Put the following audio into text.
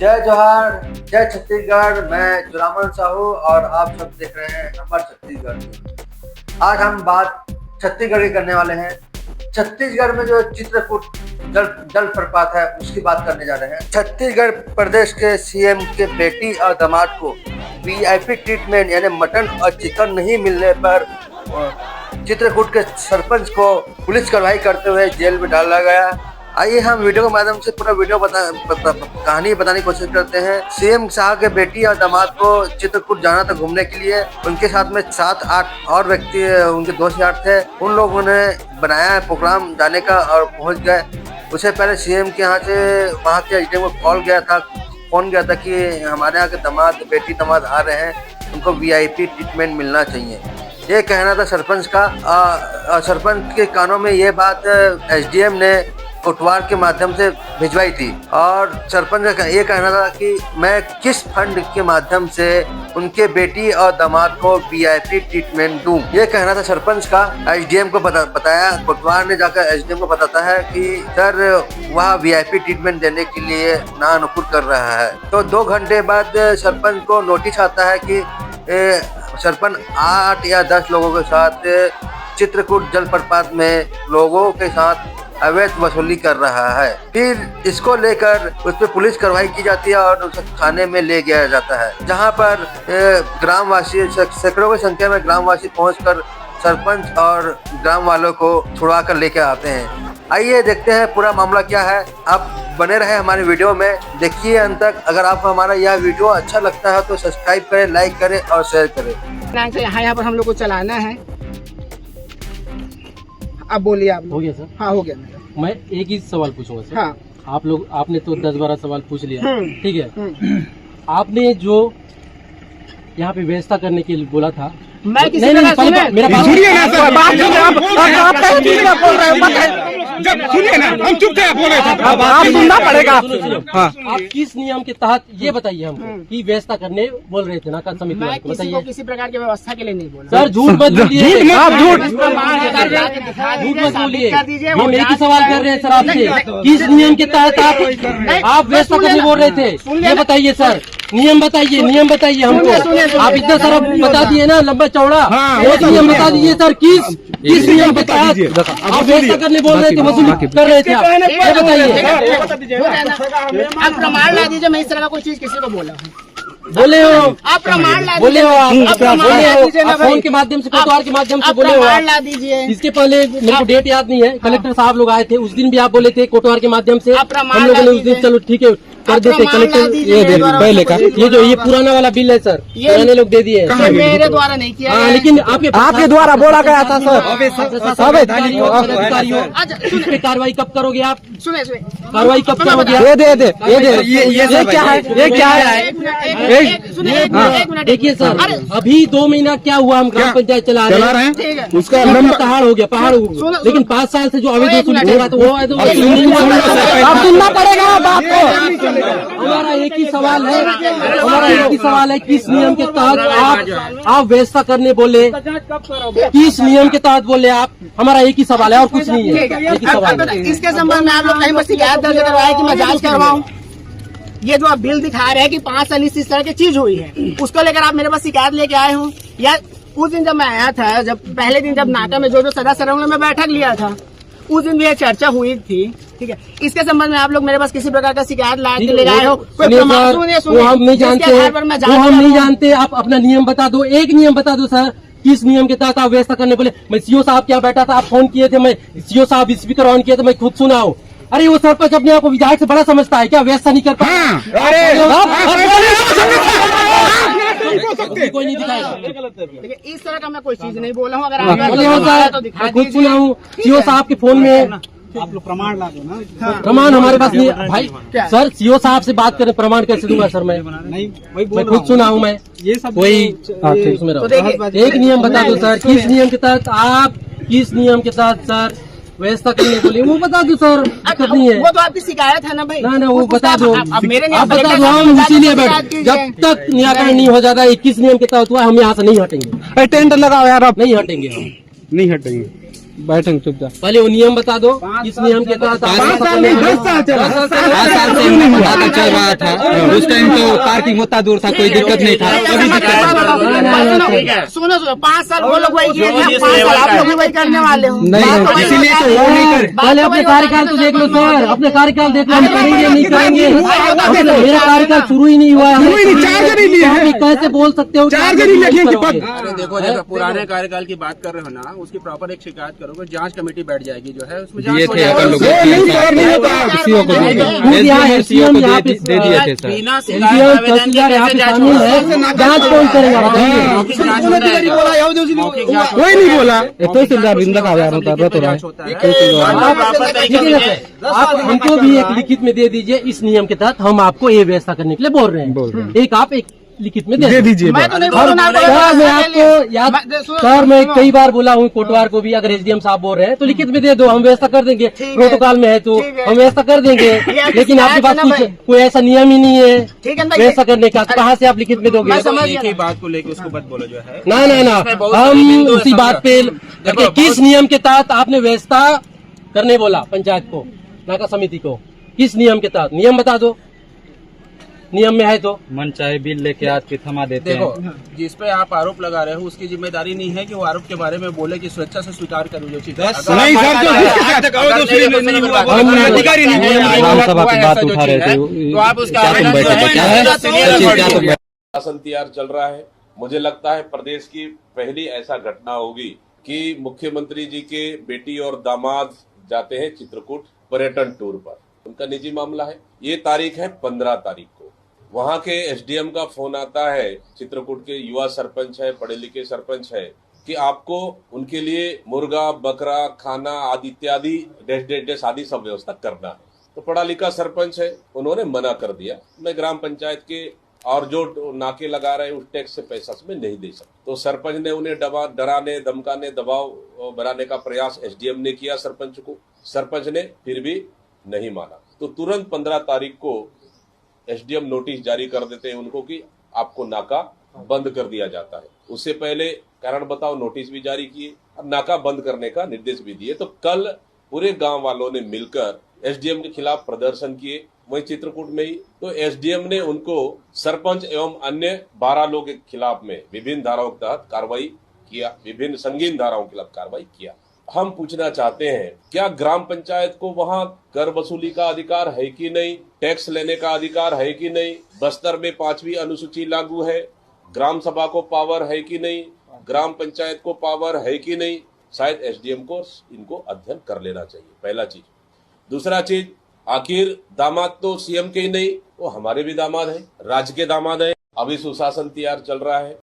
जय जोहार, जय छत्तीसगढ़। मैं जुरामन साहू और आप सब देख रहे हैं नंबर छत्तीसगढ़। आज हम बात छत्तीसगढ़ की करने वाले हैं। छत्तीसगढ़ में जो चित्रकूट जलप्रपात है उसकी बात करने जा रहे हैं। छत्तीसगढ़ प्रदेश के सीएम के बेटी और दामाद को वीआईपी ट्रीटमेंट यानी मटन और चिकन नहीं मिलने पर चित्रकूट के सरपंच को पुलिस कार्रवाई करते हुए जेल में डाला गया। आइए हम वीडियो के माध्यम से पूरा वीडियो कहानी बताने की कोशिश करते हैं। सीएम साहब के बेटी और दामाद को चित्रकूट जाना था घूमने के लिए। उनके साथ में 7-8 और व्यक्ति उनके दोस्त यार थे। उन लोगों ने बनाया प्रोग्राम जाने का और पहुंच गए। उससे पहले सीएम के यहाँ से वहाँ के एसडीएम को फोन गया था कि हमारे यहाँ के बेटी दामाद आ रहे हैं, उनको वीआईपी ट्रीटमेंट मिलना चाहिए। ये कहना था सरपंच का। सरपंच के कानों में ये बात एसडीएम ने कोटवार के माध्यम से भिजवाई थी और सरपंच का ये कहना था कि मैं किस फंड के माध्यम से उनके बेटी और दामाद को वीआईपी ट्रीटमेंट दूं। ये कहना था सरपंच का। एसडीएम को बताया। कोटवार ने जाकर एसडीएम को बताता है कि सर वह वीआईपी ट्रीटमेंट देने के लिए नानुकुर कर रहा है। तो 2 घंटे बाद सरपंच को नोटिस आता है कि सरपंच 8 या 10 लोगों के साथ चित्रकूट जलप्रपात में लोगों के साथ अवैध वसूली कर रहा है। फिर इसको लेकर उस पर पुलिस कार्रवाई की जाती है और उसे थाने में ले गया जाता है, जहां पर ग्रामवासी सैकड़ों की संख्या में ग्रामवासी पहुंचकर सरपंच और ग्राम वालों को छुड़वा कर लेके आते हैं। आइए देखते हैं पूरा मामला क्या है। आप बने रहे हमारे वीडियो में, देखिए अंत तक। अगर आपको हमारा यह वीडियो अच्छा लगता है तो सब्सक्राइब करें, लाइक करें और शेयर करें। यहाँ पर हम लोग को चलाना है। अब बोलिए आप। हो गया सर? हाँ हो गया। मैं एक ही सवाल पूछूंगा सर। हाँ। आपने तो 10-12 सवाल पूछ लिया, ठीक है। आपने जो यहाँ पे व्यवस्था करने के लिए बोला था, मैं किसी नहीं, मेरा बात सुनिए ना सर, बात सुनिए। आप बोल रहे हैं, जब सुनिए ना, हम चुप थे, बोल रहे थे। अब आप सुनना पड़ेगा। हाँ। आप किस नियम के तहत ये बताइए हमको कि व्यवस्था करने बोल रहे थे ना कल समिति मैं किसी को किसी प्रकार की व्यवस्था के लिए नहीं बोला। सर झूठ मत बोलिए, आप झूठ मत बोलिए। हम एक ही सवाल कर रहे हैं सर आपसे, किस नियम के तहत आप व्यवस्था करने बोल रहे थे, ये बताइए सर। नियम बताइए हमको। आप इतना सारा बता दिए ना, लंबा चौड़ा, वो नियम बता दीजिए सर। किस नियम के तहत आप व्यवस्था करने बोल रहे थे, वसूली कर रहे थे, आप ये बताइए। आप प्रमाण ला दीजिए, मैं इस तरह का कोई चीज किसी को बोला बोले हो आप प्रमाण ला बोले हो दीजिए। आप फोन के माध्यम से, कोटवार के माध्यम से बोले हो। ला दीजिए। इसके पहले मेरे को डेट याद नहीं है, कलेक्टर साहब लोग आए थे, उस दिन भी आप बोले थे कोटवार के माध्यम से। हम लोगों ने उस दिन चलो ठीक है कर देते कलेक्टर। ये पहले का ये पुराना वाला बिल है सर, पुराने लोग दे दिए। मेरे द्वारा नहीं किया। हाँ, लेकिन आपके द्वारा बोला गया था सर। इस पे कार्रवाई कब करोगे आप? सुने कार्रवाई कब करोगे? ये क्या है? देखिए सर, अभी 2 महीना क्या हुआ, हम ग्राम पंचायत चला रहे हैं, उसका पहाड़ हो गया। लेकिन 5 साल से जो अवैध वसूली हो रहा था वो सुनना पड़ेगा बात को। हमारा एक ही सवाल है, किस नियम के तहत आप व्यवस्था करने बोले, किस नियम के तहत बोले आप? हमारा एक ही सवाल है और कुछ नहीं है, एक ही सवाल है। इसके संबंध में आप लोग कहीं पर शिकायत दर्ज करवाए कि मैं जांच करवाऊं? ये जो आप बिल दिखा रहे हैं कि 5 साल इस तरह की चीज हुई है, उसको लेकर आप मेरे पास शिकायत लेके आए हो? या उस दिन जब मैं आया था, जब पहले दिन जब नाटा में जो सदस्य रहे में बैठक लिया था, उस दिन भी ये चर्चा हुई थी, ठीक है। इसके संबंध में आप लोग मेरे पास किसी प्रकार का शिकायत ले आए हो? वो हम नहीं जानते। आप अपना नियम बता दो, एक नियम बता दो सर, किस नियम के तहत आप व्यवस्था करने बोले। मैं सीओ साहब क्या बैठा था, आप फोन किए थे, मैं सीओ साहब स्पीकर ऑन किया तो मैं खुद सुना हूँ। अरे वो सरपंच अपने आप को विधायक से बड़ा समझता है क्या? व्यवस्था नहीं कर पाता। कोई नहीं दिखाएगा। देखिए इस तरह का मैं कोई चीज नहीं बोला हूँ। अगर बोले हो सर, खुद सुना हूँ सीओ साहब के फोन में। आप लोग प्रमाण ला दो ना। प्रमाण हमारे पास नहीं है भाई। सर सीओ साहब से बात करें, प्रमाण कैसे दूंगा सर? मैं खुद सुना हूँ। मैं ये सब वही एक नियम बता दो सर, किस नियम के तहत आप, किस नियम के तहत सर व्यवस्था करने बोले, वो बता दो सर। दिक्कत नहीं है, वो तो आपकी शिकायत है ना भाई। ना वो बता दो, आप बता दो। हम इसीलिए बैठ, जब तक निराकरण नहीं हो जाता 21 नियम के तहत हुआ, हम यहाँ से नहीं हटेंगे। टेंडर लगाओ यार, आप नहीं हटेंगे, हम नहीं हटेंगे। बैठेंगे चुपचाप। पहले वो नियम बता दो, इस नियम के तहत 5 साल नहीं 10 साल चल रहा है, चल रहा था। उस टाइम तो पार्किंग होता दूर था, कोई दिक्कत नहीं था। सुनो 5 साल वो लोग वही किए थे, 5 साल आप लोग भी वही करने वाले हो। नहीं, इसीलिए तो वो नहीं करे। पहले अपने कार्यकाल तो देख लो सर, अपने कार्यकाल देख लो, हम करेंगे नहीं करेंगे। मेरा कार्यकाल शुरू ही नहीं हुआ है, चार्जर ही नहीं है, कैसे बोल सकते हो? चार्जर ही लेके अरे देखो, जैसे पुराने कार्यकाल की बात कर रहे हो ना, उसकी प्रॉपर एक शिकायत करोगे, जांच कमेटी बैठ जाएगी जो है उसमें जांच हो जाएगी। दे दिए थे सर, जांच कौन करेगा? कोई नहीं बोला। आप हमको भी एक लिखित में दे दीजिए, इस नियम के तहत हम आपको ये व्यवस्था करने के लिए बोल रहे हैं। एक आप एक लिखित में दे दीजिए। मैं तो नहीं सर बोलूँ ना, मैं आपको याद सर, मैं कई बार बोला हूँ कोटवार को भी, अगर एसडीएम साहब बोल रहे हैं तो लिखित में दे दो, हम व्यवस्था कर देंगे। प्रोटोकॉल में है तो हम व्यवस्था कर देंगे, लेकिन आपके पास कुछ कोई ऐसा नियम ही नहीं है व्यवस्था करने का, तो कहाँ से आप लिखित में दोगे? एक ही बात को लेकर उसको मत बोलो जो है ना, हम उसी बात पे किस नियम के तहत आपने व्यवस्था करने बोला पंचायत को, नाका समिति को, किस नियम के तहत? नियम बता दो, नियम में है तो मन चाहे बिल लेके आज के थमा देते हैं। देखो, जिस पे आप आरोप लगा रहे हो उसकी जिम्मेदारी नहीं है कि वो आरोप के बारे में बोले कि स्वेच्छा से स्वीकार करो जो चीज। नहीं सर, अधिकारी नहीं विधानसभा की बात उठा रहे थे, तो आप उसका शासन तैयार चल रहा है। मुझे लगता है प्रदेश की पहली ऐसा घटना होगी कि मुख्यमंत्री जी के बेटी और दामाद जाते हैं चित्रकूट पर्यटन टूर पर। उनका निजी मामला है। ये तारीख है 15 तारीख को। वहां के एसडीएम का फोन आता है, चित्रकूट के युवा सरपंच है, पढ़े लिखे सरपंच है, कि आपको उनके लिए मुर्गा, बकरा, खाना आदि इत्यादि डेश आदि सब व्यवस्था करना है। तो पढ़ा लिखा सरपंच है, उन्होंने मना कर दिया, मैं ग्राम पंचायत के और जो नाके लगा रहे हैं उस टैक्स से पैसा में नहीं दे सकता। तो सरपंच ने उन्हें डराने, धमकाने, दबाव बनाने का प्रयास एसडीएम ने किया सरपंच को। सरपंच ने फिर भी नहीं माना, तो तुरंत 15 तारीख को एसडीएम नोटिस जारी कर देते हैं उनको कि आपको नाका बंद कर दिया जाता है। उससे पहले कारण बताओ नोटिस भी जारी किए और नाका बंद करने का निर्देश भी दिए। तो कल पूरे गांव वालों ने मिलकर एसडीएम के खिलाफ प्रदर्शन किए, वही चित्रकूट में ही। तो एसडीएम ने उनको सरपंच एवं अन्य 12 लोगों के खिलाफ में विभिन्न धाराओं के तहत कार्रवाई किया, विभिन्न संगीन धाराओं के खिलाफ कार्रवाई किया। हम पूछना चाहते हैं, क्या ग्राम पंचायत को वहां कर वसूली का अधिकार है कि नहीं, टैक्स लेने का अधिकार है कि नहीं, बस्तर में 5वीं अनुसूची लागू है, ग्राम सभा को पावर है कि नहीं, ग्राम पंचायत को पावर है कि नहीं? शायद एसडीएम को इनको अध्ययन कर लेना चाहिए, पहला चीज। दूसरा चीज, आखिर दामाद तो सीएम के ही नहीं, वो हमारे भी दामाद है, राज्य के दामाद है। अभी सुशासन तैयार चल रहा है।